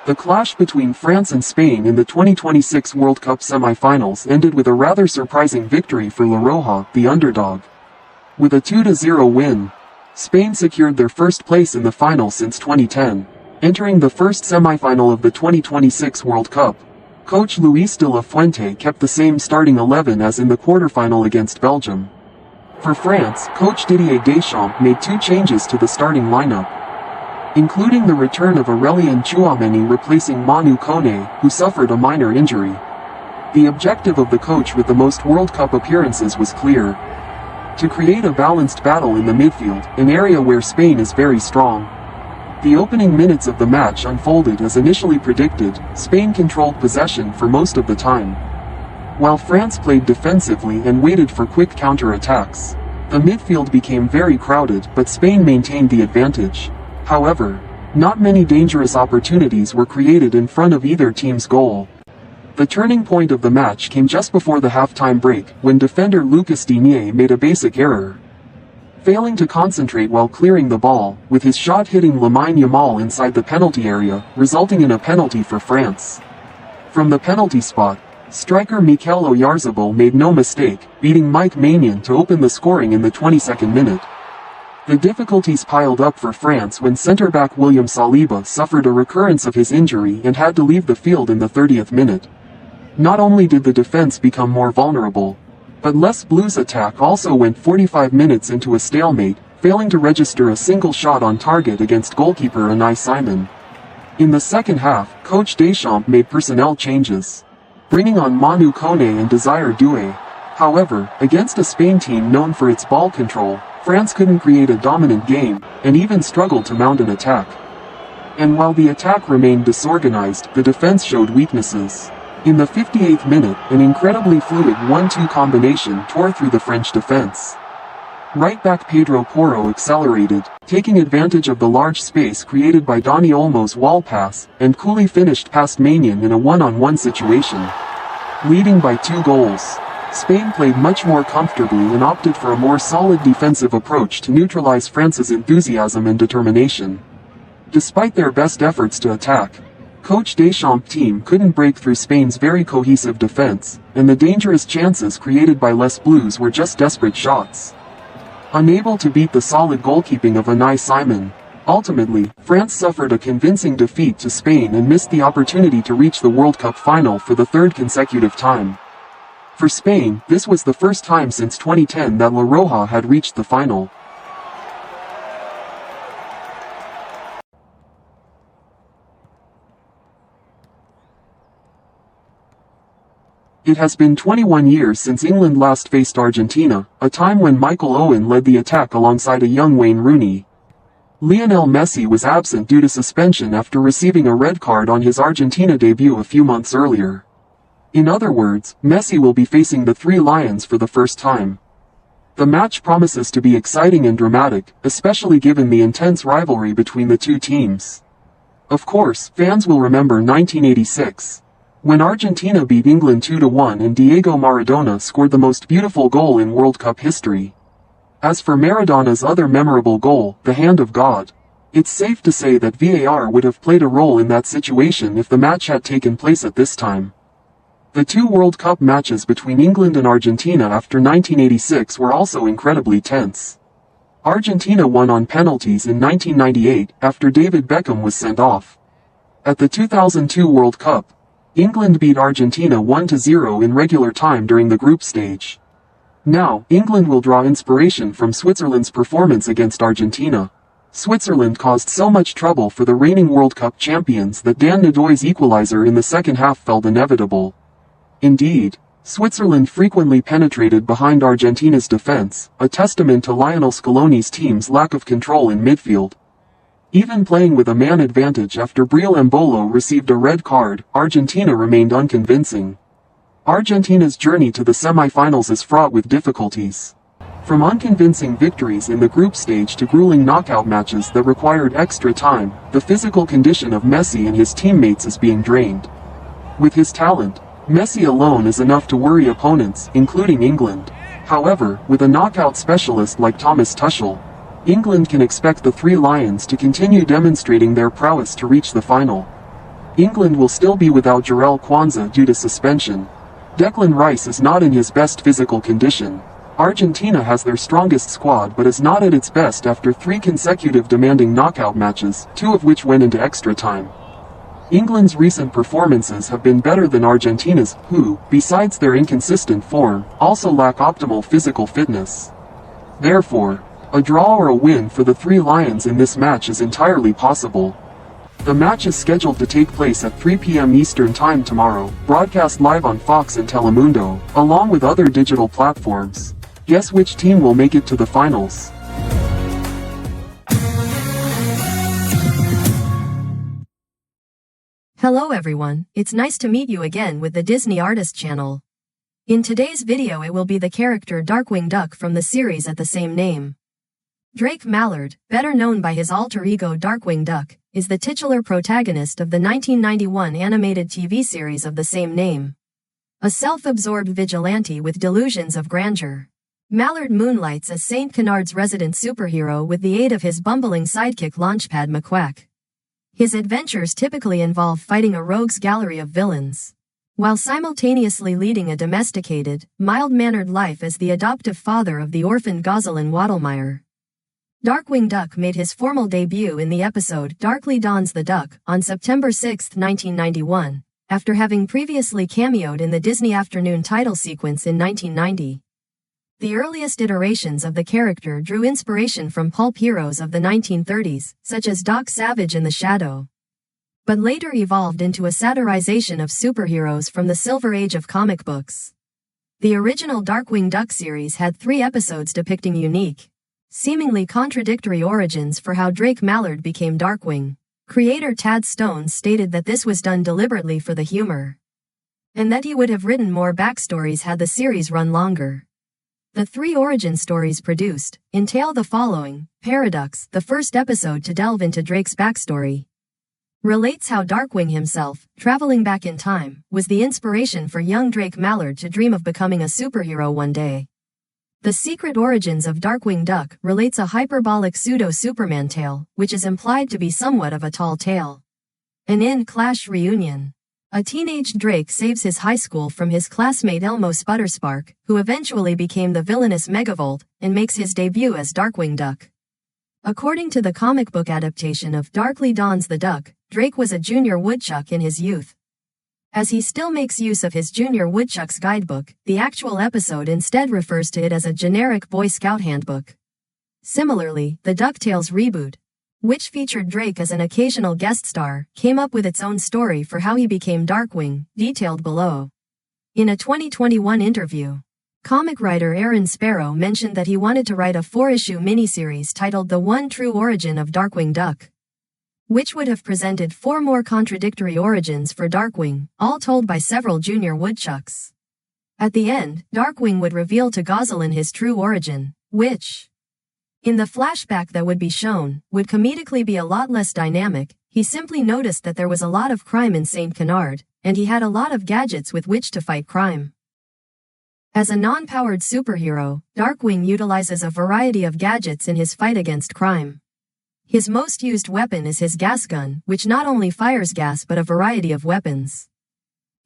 The clash between France and Spain in the 2026 World Cup semi-finals ended with a rather surprising victory for La Roja, the underdog. With a 2-0 win, Spain secured their first place in the final since 2010. Entering the first semi-final of the 2026 World Cup, coach Luis de la Fuente kept the same starting 11 as in the quarterfinal against Belgium. For France, coach Didier Deschamps made 2 changes to the starting lineup, including the return of Aurelien Tchouaméni replacing Manu Kone, who suffered a minor injury. The objective of the coach with the most World Cup appearances was clear: to create a balanced battle in the midfield, an area where Spain is very strong. The opening minutes of the match unfolded as initially predicted. Spain controlled possession for most of the time, while France played defensively and waited for quick counter-attacks. The midfield became very crowded, but Spain maintained the advantage. However, not many dangerous opportunities were created in front of either team's goal. The turning point of the match came just before the halftime break, when defender Lucas Digne made a basic error, failing to concentrate while clearing the ball, with his shot hitting Lamine Yamal inside the penalty area, resulting in a penalty for France. From the penalty spot, striker Mikel Oyarzabal made no mistake, beating Mike Maignan to open the scoring in the 22nd minute. The difficulties piled up for France when centre-back William Saliba suffered a recurrence of his injury and had to leave the field in the 30th minute. Not only did the defense become more vulnerable, but Les Blues' attack also went 45 minutes into a stalemate, failing to register a single shot on target against goalkeeper Unai Simon. In the second half, coach Deschamps made personnel changes, bringing on Manu Kone and Desire Doué. However, against a Spain team known for its ball control, France couldn't create a dominant game, and even struggled to mount an attack. And while the attack remained disorganized, the defense showed weaknesses. In the 58th minute, an incredibly fluid 1-2 combination tore through the French defense. Right-back Pedro Porro accelerated, taking advantage of the large space created by Dani Olmo's wall pass, and coolly finished past Maignan in a one-on-one situation, leading by 2 goals. Spain played much more comfortably and opted for a more solid defensive approach to neutralize France's enthusiasm and determination. Despite their best efforts to attack, coach Deschamps' team couldn't break through Spain's very cohesive defense, and the dangerous chances created by Les Blues were just desperate shots. Unable to beat the solid goalkeeping of Unai Simon, ultimately, France suffered a convincing defeat to Spain and missed the opportunity to reach the World Cup final for the 3rd consecutive time. For Spain, this was the first time since 2010 that La Roja had reached the final. It has been 21 years since England last faced Argentina, a time when Michael Owen led the attack alongside a young Wayne Rooney. Lionel Messi was absent due to suspension after receiving a red card on his Argentina debut a few months earlier. In other words, Messi will be facing the Three Lions for the first time. The match promises to be exciting and dramatic, especially given the intense rivalry between the two teams. Of course, fans will remember 1986. When Argentina beat England 2-1 and Diego Maradona scored the most beautiful goal in World Cup history. As for Maradona's other memorable goal, the Hand of God, it's safe to say that VAR would have played a role in that situation if the match had taken place at this time. The 2 World Cup matches between England and Argentina after 1986 were also incredibly tense. Argentina won on penalties in 1998 after David Beckham was sent off. At the 2002 World Cup, England beat Argentina 1-0 in regular time during the group stage. Now, England will draw inspiration from Switzerland's performance against Argentina. Switzerland caused so much trouble for the reigning World Cup champions that Dan Nadoy's equalizer in the second half felt inevitable. Indeed, Switzerland frequently penetrated behind Argentina's defense, a testament to Lionel Scaloni's team's lack of control in midfield. Even playing with a man advantage after Briel Embolo received a red card, Argentina remained unconvincing. Argentina's journey to the semi-finals is fraught with difficulties. From unconvincing victories in the group stage to grueling knockout matches that required extra time, the physical condition of Messi and his teammates is being drained. With his talent, Messi alone is enough to worry opponents, including England. However, with a knockout specialist like Thomas Tuchel, England can expect the Three Lions to continue demonstrating their prowess to reach the final. England will still be without Jarell Quansah due to suspension. Declan Rice is not in his best physical condition. Argentina has their strongest squad but is not at its best after 3 consecutive demanding knockout matches, 2 of which went into extra time. England's recent performances have been better than Argentina's, who, besides their inconsistent form, also lack optimal physical fitness. Therefore, a draw or a win for the Three Lions in this match is entirely possible. The match is scheduled to take place at 3 p.m. Eastern Time tomorrow, broadcast live on Fox and Telemundo, along with other digital platforms. Guess which team will make it to the finals? Hello everyone, it's nice to meet you again with the Disney Artist channel. In today's video it will be the character Darkwing Duck from the series at the same name. Drake Mallard, better known by his alter ego Darkwing Duck, is the titular protagonist of the 1991 animated TV series of the same name. A self-absorbed vigilante with delusions of grandeur, Mallard moonlights as St. Canard's resident superhero with the aid of his bumbling sidekick Launchpad McQuack. His adventures typically involve fighting a rogues gallery of villains, while simultaneously leading a domesticated, mild-mannered life as the adoptive father of the orphaned Gosselin Waddlemeyer. Darkwing Duck made his formal debut in the episode Darkly Dawns the Duck on September 6, 1991, after having previously cameoed in the Disney Afternoon title sequence in 1990. The earliest iterations of the character drew inspiration from pulp heroes of the 1930s, such as Doc Savage and the Shadow, but later evolved into a satirization of superheroes from the Silver Age of comic books. The original Darkwing Duck series had 3 episodes depicting unique, seemingly contradictory origins for how Drake Mallard became Darkwing. Creator Tad Stone stated that this was done deliberately for the humor, and that he would have written more backstories had the series run longer. The 3 origin stories produced entail the following. Paradox, the first episode to delve into Drake's backstory, relates how Darkwing himself, traveling back in time, was the inspiration for young Drake Mallard to dream of becoming a superhero one day. The Secret Origins of Darkwing Duck relates a hyperbolic pseudo-Superman tale, which is implied to be somewhat of a tall tale. An in-Clash reunion. A teenage Drake saves his high school from his classmate Elmo Sputterspark, who eventually became the villainous Megavolt, and makes his debut as Darkwing Duck. According to the comic book adaptation of Darkly Dawns the Duck, Drake was a junior woodchuck in his youth. As he still makes use of his Junior Woodchuck's guidebook, the actual episode instead refers to it as a generic Boy Scout handbook. Similarly, the DuckTales reboot, which featured Drake as an occasional guest star, came up with its own story for how he became Darkwing, detailed below. In a 2021 interview, comic writer Aaron Sparrow mentioned that he wanted to write a 4-issue miniseries titled The One True Origin of Darkwing Duck, which would have presented 4 more contradictory origins for Darkwing, all told by several junior woodchucks. At the end, Darkwing would reveal to Gosselin his true origin, which, in the flashback that would be shown, would comedically be a lot less dynamic. He simply noticed that there was a lot of crime in St. Canard, and he had a lot of gadgets with which to fight crime. As a non-powered superhero, Darkwing utilizes a variety of gadgets in his fight against crime. His most used weapon is his gas gun, which not only fires gas but a variety of weapons.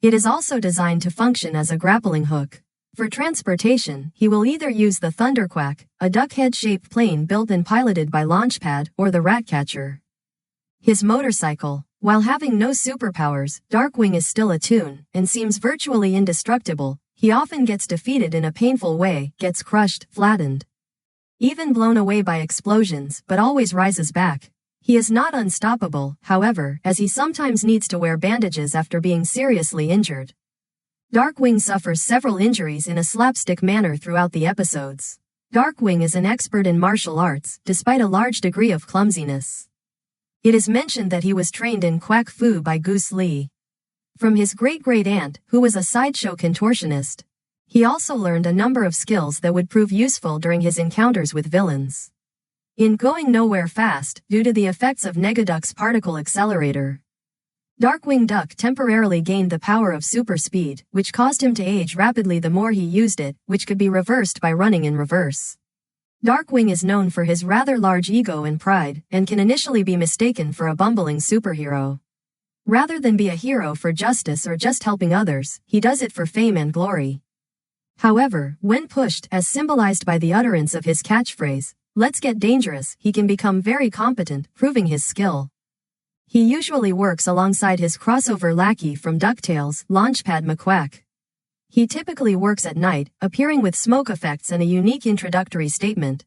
It is also designed to function as a grappling hook. For transportation, he will either use the Thunderquack, a duck-head-shaped plane built and piloted by Launchpad, or the Ratcatcher. His motorcycle. While having no superpowers, Darkwing is still a toon, and seems virtually indestructible. He often gets defeated in a painful way, gets crushed, flattened, even blown away by explosions, but always rises back. He is not unstoppable, however, as he sometimes needs to wear bandages after being seriously injured. Darkwing suffers several injuries in a slapstick manner throughout the episodes. Darkwing is an expert in martial arts, despite a large degree of clumsiness. It is mentioned that he was trained in quack fu by Goose Lee from his great-great-aunt, who was a sideshow contortionist. He also learned a number of skills that would prove useful during his encounters with villains. In Going Nowhere Fast, due to the effects of Negaduck's particle accelerator, Darkwing Duck temporarily gained the power of super speed, which caused him to age rapidly the more he used it, which could be reversed by running in reverse. Darkwing is known for his rather large ego and pride, and can initially be mistaken for a bumbling superhero. Rather than be a hero for justice or just helping others, he does it for fame and glory. However, when pushed, as symbolized by the utterance of his catchphrase, "Let's get dangerous," he can become very competent, proving his skill. He usually works alongside his crossover lackey from DuckTales, Launchpad McQuack. He typically works at night, appearing with smoke effects and a unique introductory statement,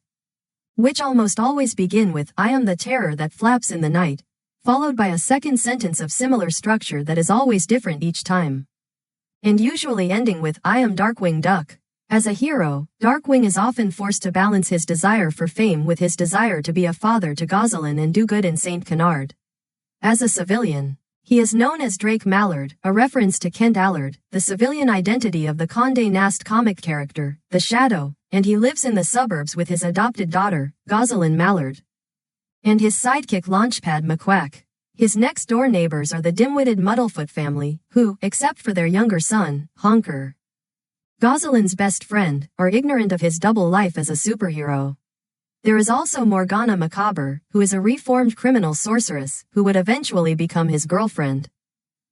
which almost always begin with, "I am the terror that flaps in the night," followed by a second sentence of similar structure that is always different each time, and usually ending with, "I am Darkwing Duck." As a hero, Darkwing is often forced to balance his desire for fame with his desire to be a father to Gosselin and do good in St. Canard. As a civilian, he is known as Drake Mallard, a reference to Kent Allard, the civilian identity of the Condé Nast comic character, The Shadow, and he lives in the suburbs with his adopted daughter, Gosselin Mallard, and his sidekick Launchpad McQuack. His next-door neighbors are the dim-witted Muddlefoot family, who, except for their younger son, Honker, Gosselin's best friend, are ignorant of his double life as a superhero. There is also Morgana Macabre, who is a reformed criminal sorceress, who would eventually become his girlfriend.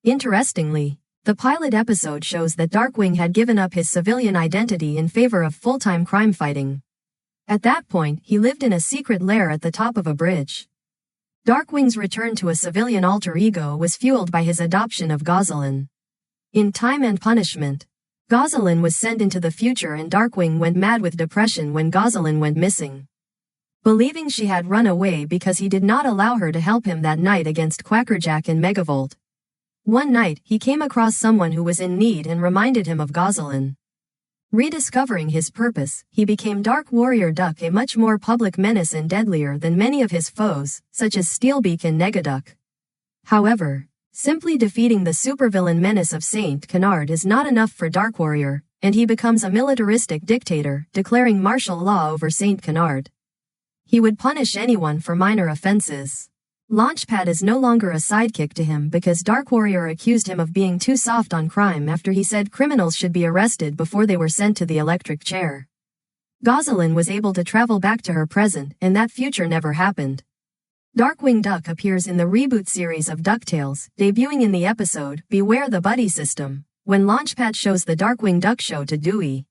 Interestingly, the pilot episode shows that Darkwing had given up his civilian identity in favor of full-time crime fighting. At that point, he lived in a secret lair at the top of a bridge. Darkwing's return to a civilian alter ego was fueled by his adoption of Gosselin. In Time and Punishment, Gosselin was sent into the future and Darkwing went mad with depression when Gosselin went missing, believing she had run away because he did not allow her to help him that night against Quackerjack and Megavolt. One night, he came across someone who was in need and reminded him of Gosselin. Rediscovering his purpose, he became Dark Warrior Duck, a much more public menace and deadlier than many of his foes, such as Steelbeak and Negaduck. However, simply defeating the supervillain menace of St. Canard is not enough for Dark Warrior, and he becomes a militaristic dictator, declaring martial law over St. Canard. He would punish anyone for minor offenses. Launchpad is no longer a sidekick to him because Dark Warrior accused him of being too soft on crime after he said criminals should be arrested before they were sent to the electric chair. Gosselin was able to travel back to her present, and that future never happened. Darkwing Duck appears in the reboot series of DuckTales, debuting in the episode, Beware the Buddy System, when Launchpad shows the Darkwing Duck show to Dewey.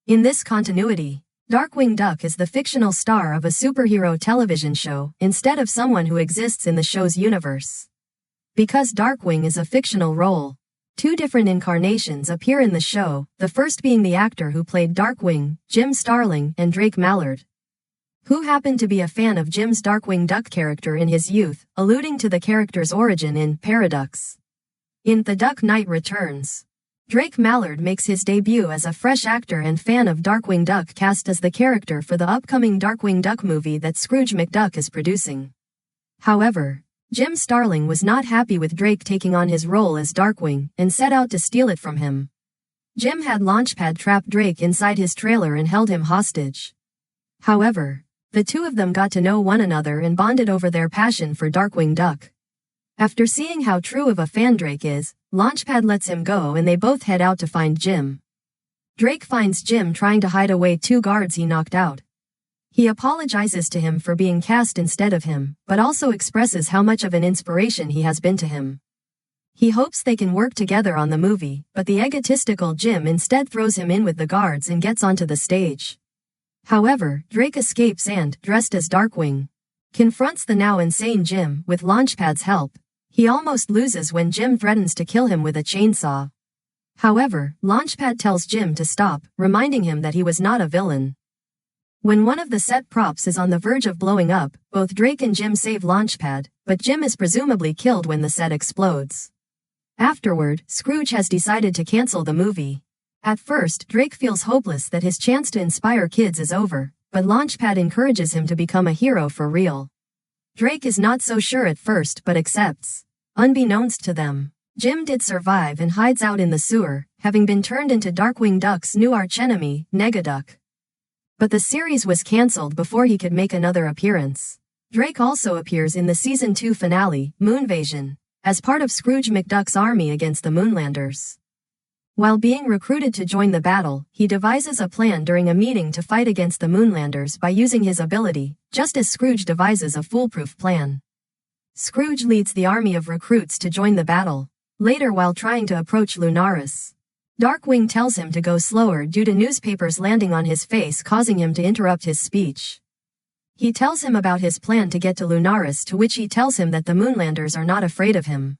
In this continuity, Darkwing Duck is the fictional star of a superhero television show, instead of someone who exists in the show's universe. Because Darkwing is a fictional role, two different incarnations appear in the show, the first being the actor who played Darkwing, Jim Starling, and Drake Mallard, who happened to be a fan of Jim's Darkwing Duck character in his youth, alluding to the character's origin in Paradox. In The Duck Knight Returns, Drake Mallard makes his debut as a fresh actor and fan of Darkwing Duck, cast as the character for the upcoming Darkwing Duck movie that Scrooge McDuck is producing. However, Jim Starling was not happy with Drake taking on his role as Darkwing and set out to steal it from him. Jim had Launchpad trap Drake inside his trailer and held him hostage. However, the two of them got to know one another and bonded over their passion for Darkwing Duck. After seeing how true of a fan Drake is, Launchpad lets him go and they both head out to find Jim. Drake finds Jim trying to hide away two guards he knocked out. He apologizes to him for being cast instead of him, but also expresses how much of an inspiration he has been to him. He hopes they can work together on the movie, but the egotistical Jim instead throws him in with the guards and gets onto the stage. However, Drake escapes and, dressed as Darkwing, confronts the now insane Jim with Launchpad's help. He almost loses when Jim threatens to kill him with a chainsaw. However, Launchpad tells Jim to stop, reminding him that he was not a villain. When one of the set props is on the verge of blowing up, both Drake and Jim save Launchpad, but Jim is presumably killed when the set explodes. Afterward, Scrooge has decided to cancel the movie. At first, Drake feels hopeless that his chance to inspire kids is over, but Launchpad encourages him to become a hero for real. Drake is not so sure at first but accepts. Unbeknownst to them, Jim did survive and hides out in the sewer, having been turned into Darkwing Duck's new archenemy, Negaduck. But the series was cancelled before he could make another appearance. Drake also appears in the Season 2 finale, Moonvasion, as part of Scrooge McDuck's army against the Moonlanders. While being recruited to join the battle, he devises a plan during a meeting to fight against the Moonlanders by using his ability, just as Scrooge devises a foolproof plan. Scrooge leads the army of recruits to join the battle. Later, while trying to approach Lunaris, Darkwing tells him to go slower due to newspapers landing on his face, causing him to interrupt his speech. He tells him about his plan to get to Lunaris, to which he tells him that the Moonlanders are not afraid of him.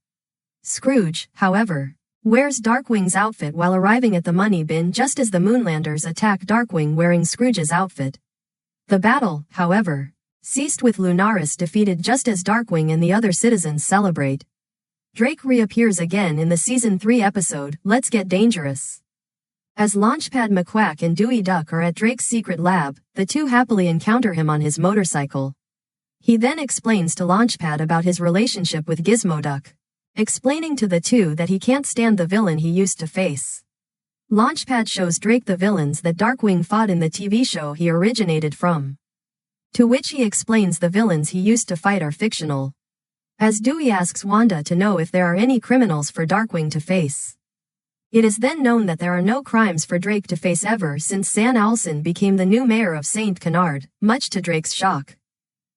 Scrooge, however, wears Darkwing's outfit while arriving at the money bin just as the Moonlanders attack Darkwing wearing Scrooge's outfit. The battle, however, ceased with Lunaris defeated just as Darkwing and the other citizens celebrate. Drake reappears again in the Season 3 episode, Let's Get Dangerous. As Launchpad McQuack and Dewey Duck are at Drake's secret lab, the two happily encounter him on his motorcycle. He then explains to Launchpad about his relationship with Gizmo Duck, explaining to the two that he can't stand the villain he used to face. Launchpad shows Drake the villains that Darkwing fought in the TV show he originated from, to which he explains the villains he used to fight are fictional. As Dewey asks Wanda to know if there are any criminals for Darkwing to face. It is then known that there are no crimes for Drake to face ever since Sam Alson became the new mayor of St. Canard, much to Drake's shock.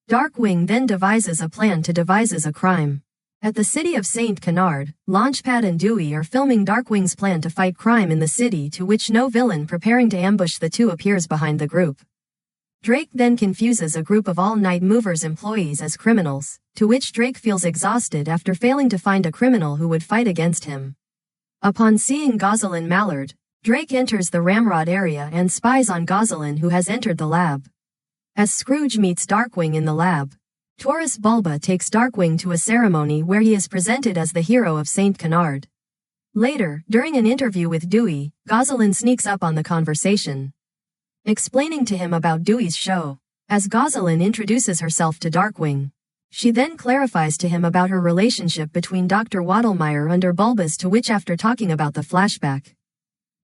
Darkwing then devises a plan to devise a crime. At the city of St. Canard, Launchpad and Dewey are filming Darkwing's plan to fight crime in the city, to which no villain preparing to ambush the two appears behind the group. Drake then confuses a group of all-night movers employees as criminals, to which Drake feels exhausted after failing to find a criminal who would fight against him. Upon seeing Gosselin Mallard, Drake enters the Ramrod area and spies on Gosselin, who has entered the lab. As Scrooge meets Darkwing in the lab, Taurus Bulba takes Darkwing to a ceremony where he is presented as the hero of St. Canard. Later, during an interview with Dewey, Gosselin sneaks up on the conversation, explaining to him about Dewey's show. As Gosselin introduces herself to Darkwing, she then clarifies to him about her relationship between Dr. Waddlemeyer under Bulba's, to which after talking about the flashback.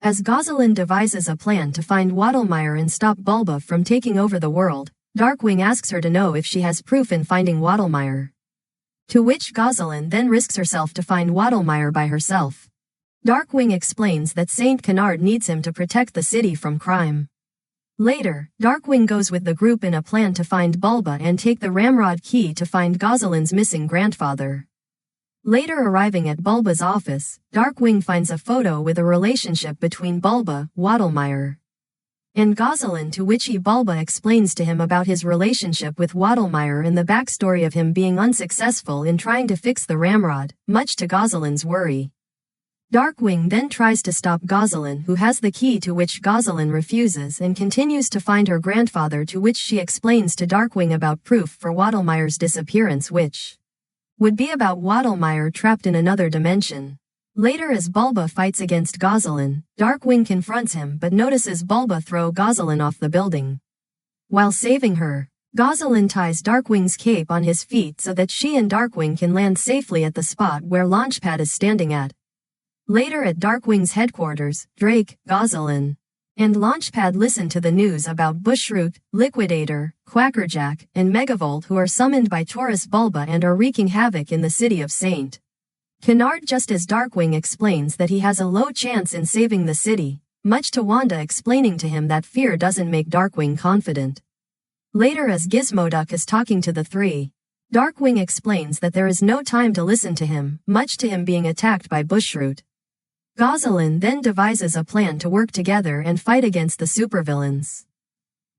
As Gosselin devises a plan to find Waddlemeyer and stop Bulba from taking over the world, Darkwing asks her to know if she has proof in finding Waddlemeyer, to which Gosselin then risks herself to find Waddlemeyer by herself. Darkwing explains that St. Canard needs him to protect the city from crime. Later, Darkwing goes with the group in a plan to find Bulba and take the Ramrod key to find Gosselin's missing grandfather. Later, arriving at Bulba's office, Darkwing finds a photo with a relationship between Bulba, Waddlemeyer, and Gosselin, to which Bulba explains to him about his relationship with Waddlemeyer and the backstory of him being unsuccessful in trying to fix the Ramrod, much to Gosselin's worry. Darkwing then tries to stop Gosselin, who has the key, to which Gosselin refuses and continues to find her grandfather, to which she explains to Darkwing about proof for Waddlemeyer's disappearance, which would be about Waddlemeyer trapped in another dimension. Later, as Bulba fights against Gosselin, Darkwing confronts him but notices Bulba throw Gosselin off the building. While saving her, Gosselin ties Darkwing's cape on his feet so that she and Darkwing can land safely at the spot where Launchpad is standing at. Later, at Darkwing's headquarters, Drake, Gosselin, and Launchpad listen to the news about Bushroot, Liquidator, Quackerjack, and Megavolt, who are summoned by Taurus Bulba and are wreaking havoc in the city of St. Canard, just as Darkwing explains that he has a low chance in saving the city, much to Wanda explaining to him that fear doesn't make Darkwing confident. Later, as Gizmo Duck is talking to the three, Darkwing explains that there is no time to listen to him, much to him being attacked by Bushroot. Gosselin then devises a plan to work together and fight against the supervillains.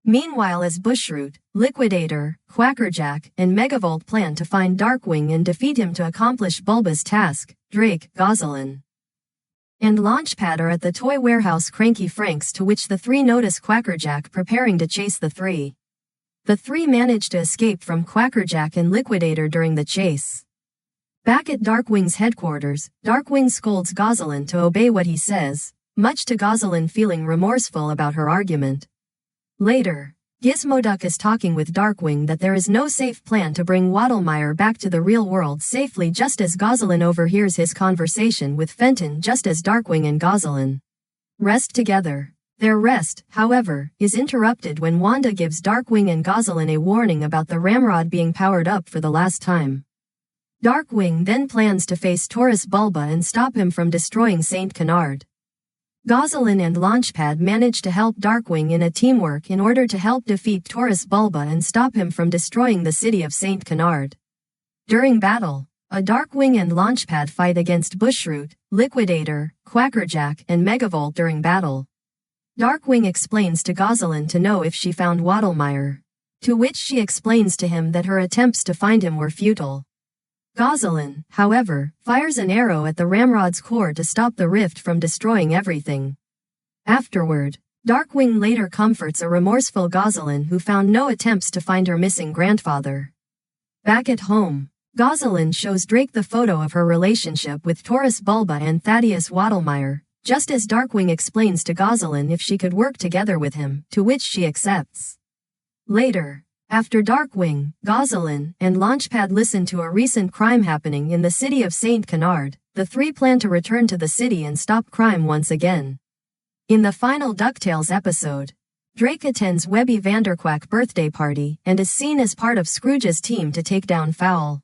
Meanwhile, as Bushroot, Liquidator, Quackerjack, and Megavolt plan to find Darkwing and defeat him to accomplish Bulba's task, Drake, Gosselin, and Launchpad are at the toy warehouse Cranky Frank's, to which the three notice Quackerjack preparing to chase the three. The three manage to escape from Quackerjack and Liquidator during the chase. Back at Darkwing's headquarters, Darkwing scolds Gosselin to obey what he says, much to Gosselin feeling remorseful about her argument. Later, Gizmoduck is talking with Darkwing that there is no safe plan to bring Waddlemeyer back to the real world safely, just as Gosselin overhears his conversation with Fenton just as Darkwing and Gosselin rest together. Their rest, however, is interrupted when Wanda gives Darkwing and Gosselin a warning about the ramrod being powered up for the last time. Darkwing then plans to face Taurus Bulba and stop him from destroying Saint Canard. Gosselin and Launchpad manage to help Darkwing in a teamwork in order to help defeat Taurus Bulba and stop him from destroying the city of Saint Canard. During battle, a Darkwing and Launchpad fight against Bushroot, Liquidator, Quackerjack, and Megavolt during battle. Darkwing explains to Gosselin to know if she found Waddlemeyer, to which she explains to him that her attempts to find him were futile. Gosselin, however, fires an arrow at the ramrod's core to stop the rift from destroying everything. Afterward, Darkwing later comforts a remorseful Gosselin who found no attempts to find her missing grandfather. Back at home, Gosselin shows Drake the photo of her relationship with Taurus Bulba and Thaddeus Waddlemeyer, just as Darkwing explains to Gosselin if she could work together with him, to which she accepts. Later, after Darkwing, Gosselin, and Launchpad listen to a recent crime happening in the city of Saint Canard, the three plan to return to the city and stop crime once again. In the final DuckTales episode, Drake attends Webby Vanderquack's birthday party and is seen as part of Scrooge's team to take down Fowl.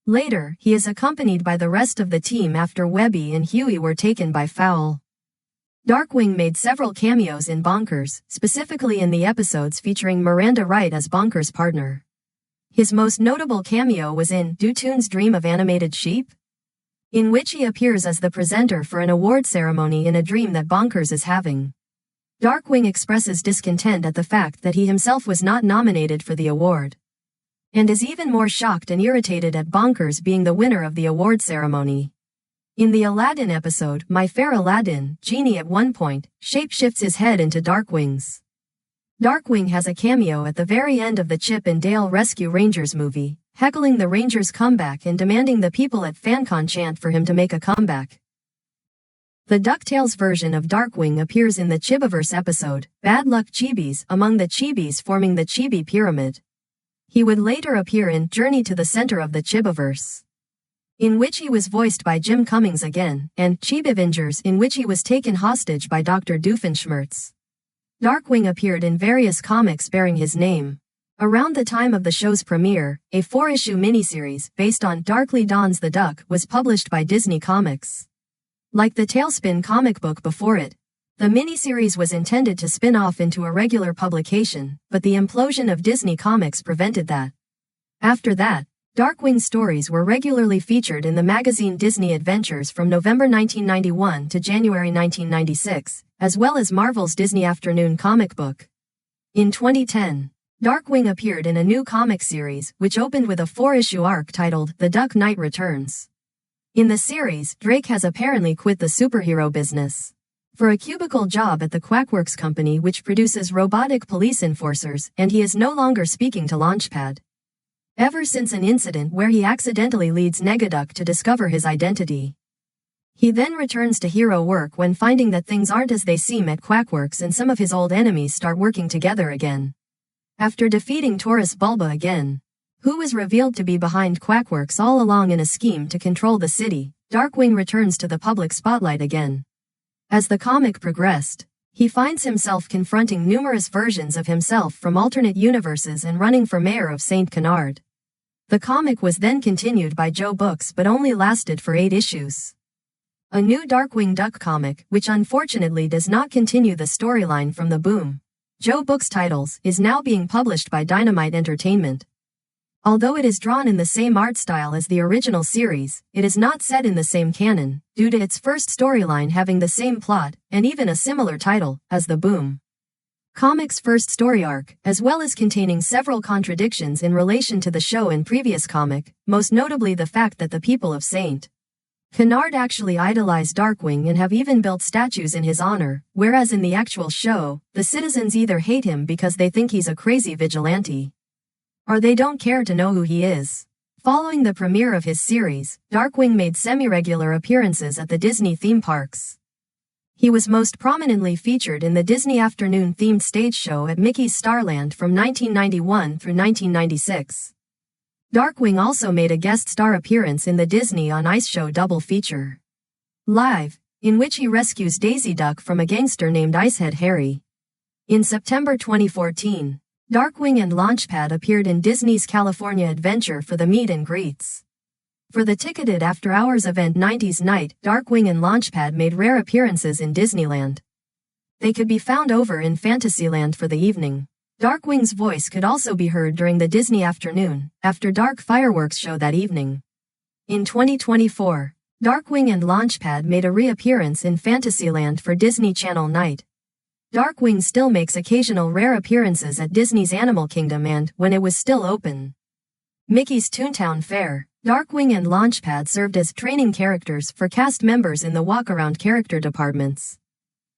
Later, he is accompanied by the rest of the team after Webby and Huey were taken by Fowl. Darkwing made several cameos in Bonkers, specifically in the episodes featuring Miranda Wright as Bonkers' partner. His most notable cameo was in Do Toons Dream of Animated Sheep?, in which he appears as the presenter for an award ceremony in a dream that Bonkers is having. Darkwing expresses discontent at the fact that he himself was not nominated for the award, and is even more shocked and irritated at Bonkers being the winner of the award ceremony. In the Aladdin episode, My Fair Aladdin, Genie at one point shapeshifts his head into Darkwing's. Darkwing has a cameo at the very end of the Chip and Dale Rescue Rangers movie, heckling the Rangers' comeback and demanding the people at FanCon chant for him to make a comeback. The DuckTales version of Darkwing appears in the Chibiverse episode, Bad Luck Chibis, among the Chibis forming the Chibi Pyramid. He would later appear in Journey to the Center of the Chibiverse, in which he was voiced by Jim Cummings again, and Chibivengers, in which he was taken hostage by Dr. Doofenshmirtz. Darkwing appeared in various comics bearing his name. Around the time of the show's premiere, a 4-issue miniseries based on Darkly Dawns the Duck was published by Disney Comics. Like the Tailspin comic book before it, the miniseries was intended to spin off into a regular publication, but the implosion of Disney Comics prevented that. After that, Darkwing stories were regularly featured in the magazine Disney Adventures from November 1991 to January 1996, as well as Marvel's Disney Afternoon comic book. In 2010, Darkwing appeared in a new comic series, which opened with a 4-issue arc titled The Duck Knight Returns. In the series, Drake has apparently quit the superhero business for a cubicle job at the Quackworks company, which produces robotic police enforcers, and he is no longer speaking to Launchpad. Ever since an incident where he accidentally leads Negaduck to discover his identity. He then returns to hero work when finding that things aren't as they seem at Quackworks and some of his old enemies start working together again. After defeating Taurus Bulba again, who was revealed to be behind Quackworks all along in a scheme to control the city, Darkwing returns to the public spotlight again. As the comic progressed, he finds himself confronting numerous versions of himself from alternate universes and running for mayor of Saint Canard. The comic was then continued by Joe Books but only lasted for 8 issues. A new Darkwing Duck comic, which unfortunately does not continue the storyline from the Boom Joe Books titles, is now being published by Dynamite Entertainment. Although it is drawn in the same art style as the original series, it is not set in the same canon, due to its first storyline having the same plot, and even a similar title, as the Boom Comics' first story arc, as well as containing several contradictions in relation to the show and previous comic, most notably the fact that the people of St. Kennard actually idolized Darkwing and have even built statues in his honor, whereas in the actual show, the citizens either hate him because they think he's a crazy vigilante, or they don't care to know who he is. Following the premiere of his series, Darkwing made semi-regular appearances at the Disney theme parks. He was most prominently featured in the Disney afternoon-themed stage show at Mickey's Starland from 1991 through 1996. Darkwing also made a guest star appearance in the Disney on Ice show double feature Live, in which he rescues Daisy Duck from a gangster named Icehead Harry. In September 2014, Darkwing and Launchpad appeared in Disney's California Adventure for the meet and greets. For the ticketed after-hours event 90s Night, Darkwing and Launchpad made rare appearances in Disneyland. They could be found over in Fantasyland for the evening. Darkwing's voice could also be heard during the Disney Afternoon, After Dark fireworks show that evening. In 2024, Darkwing and Launchpad made a reappearance in Fantasyland for Disney Channel Night. Darkwing still makes occasional rare appearances at Disney's Animal Kingdom and, when it was still open, Mickey's Toontown Fair. Darkwing and Launchpad served as training characters for cast members in the walk-around character departments.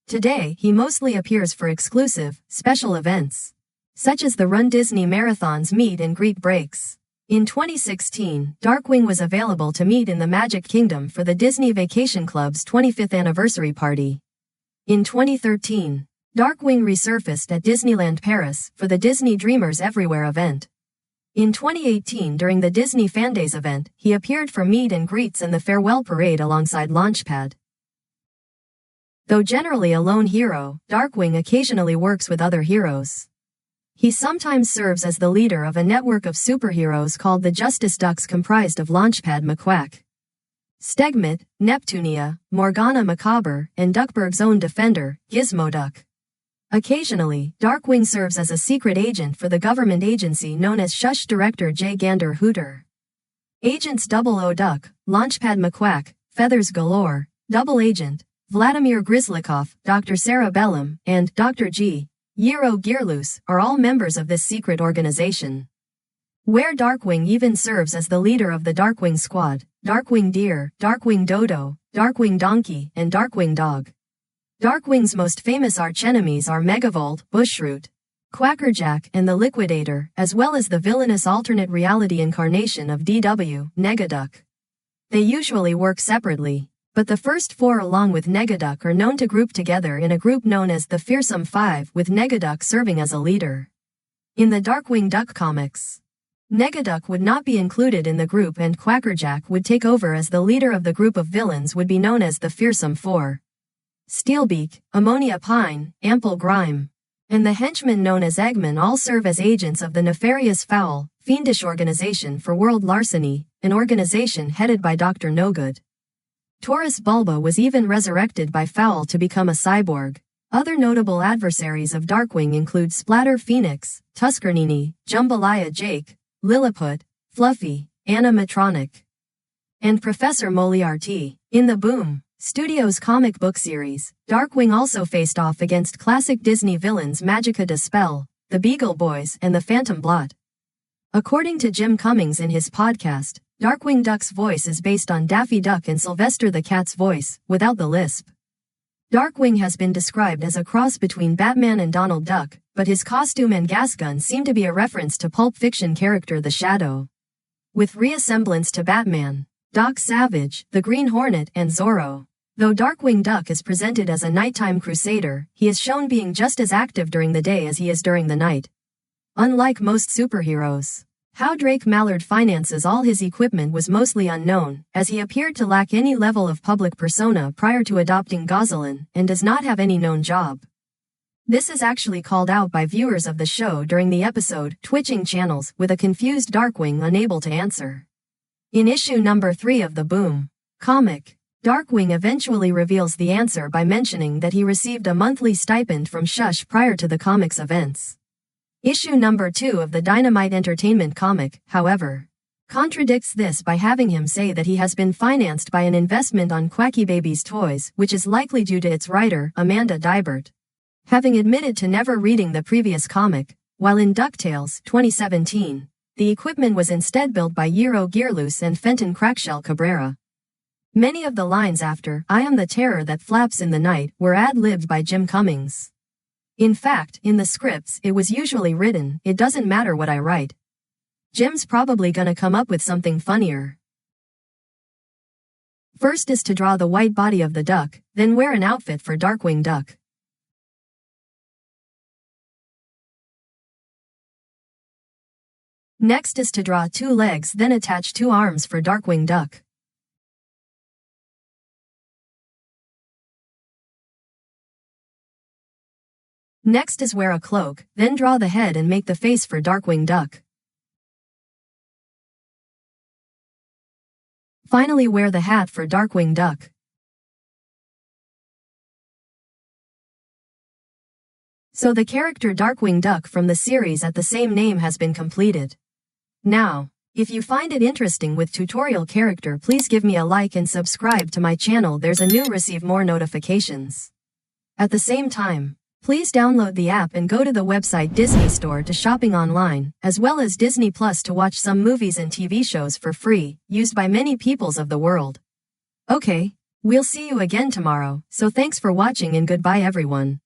Today, he mostly appears for exclusive, special events, such as the Run Disney Marathon's meet and greet breaks. In 2016, Darkwing was available to meet in the Magic Kingdom for the Disney Vacation Club's 25th anniversary party. In 2013, Darkwing resurfaced at Disneyland Paris for the Disney Dreamers Everywhere event. In 2018 during the Disney Fan Days event, he appeared for meet and greets and the farewell parade alongside Launchpad. Though generally a lone hero, Darkwing occasionally works with other heroes. He sometimes serves as the leader of a network of superheroes called the Justice Ducks comprised of Launchpad McQuack, Stegmit, Neptunia, Morgana Macabre, and Duckburg's own defender, Gizmo Duck. Occasionally, Darkwing serves as a secret agent for the government agency known as Shush Director J. Gander Hooter. Agents 00 Duck, Launchpad McQuack, Feathers Galore, Double Agent, Vladimir Grislikov, Dr. Cerebellum, and Dr. G. Yero Gearloose are all members of this secret organization, where Darkwing even serves as the leader of the Darkwing Squad, Darkwing Deer, Darkwing Dodo, Darkwing Donkey, and Darkwing Dog. Darkwing's most famous archenemies are Megavolt, Bushroot, Quackerjack, and the Liquidator, as well as the villainous alternate reality incarnation of DW, Negaduck. They usually work separately, but the first four along with Negaduck are known to group together in a group known as the Fearsome Five, with Negaduck serving as a leader. In the Darkwing Duck comics, Negaduck would not be included in the group and Quackerjack would take over as the leader of the group of villains would be known as the Fearsome Four. Steelbeak, Ammonia Pine, Ample Grime, and the henchmen known as Eggman all serve as agents of the nefarious foul, fiendish organization for world larceny, an organization headed by Dr. Nogood. Taurus Bulba was even resurrected by Fowl to become a cyborg. Other notable adversaries of Darkwing include Splatter Phoenix, Tuskernini, Jambalaya Jake, Lilliput, Fluffy, Animatronic, and Professor Moriarty. In the Boom Studios comic book series, Darkwing also faced off against classic Disney villains Magica De Spell, the Beagle Boys, and the Phantom Blot. According to Jim Cummings in his podcast, Darkwing Duck's voice is based on Daffy Duck and Sylvester the Cat's voice, without the lisp. Darkwing has been described as a cross between Batman and Donald Duck, but his costume and gas gun seem to be a reference to Pulp Fiction character The Shadow, with reassemblance to Batman, Doc Savage, the Green Hornet, and Zorro. Though Darkwing Duck is presented as a nighttime crusader, he is shown being just as active during the day as he is during the night. Unlike most superheroes, how Drake Mallard finances all his equipment was mostly unknown, as he appeared to lack any level of public persona prior to adopting Gosalyn, and does not have any known job. This is actually called out by viewers of the show during the episode Twitching Channels, with a confused Darkwing unable to answer. In issue number 3 of the Boom comic, Darkwing eventually reveals the answer by mentioning that he received a monthly stipend from Shush prior to the comic's events. Issue number 2 of the Dynamite Entertainment comic, however, contradicts this by having him say that he has been financed by an investment on Quacky Baby's toys, which is likely due to its writer, Amanda Dibert, having admitted to never reading the previous comic, while in DuckTales 2017, the equipment was instead built by Yero Gearloose and Fenton Crackshell Cabrera. Many of the lines after "I am the terror that flaps in the night" were ad-libbed by Jim Cummings. In fact, in the scripts, it was usually written, "It doesn't matter what I write. Jim's probably gonna come up with something funnier." First is to draw the white body of the duck, then wear an outfit for Darkwing Duck. Next is to draw 2 legs, then attach 2 arms for Darkwing Duck. Next is wear a cloak, then draw the head and make the face for Darkwing Duck. Finally, wear the hat for Darkwing Duck. So the character Darkwing Duck from the series at the same name has been completed. Now, if you find it interesting with tutorial character, please give me a like and subscribe to my channel. There's a new receive more notifications. At the same time, please download the app and go to the website DisneyStore to shopping online, as well as Disney Plus to watch some movies and TV shows for free, used by many peoples of the world. Okay, we'll see you again tomorrow, so thanks for watching and goodbye everyone.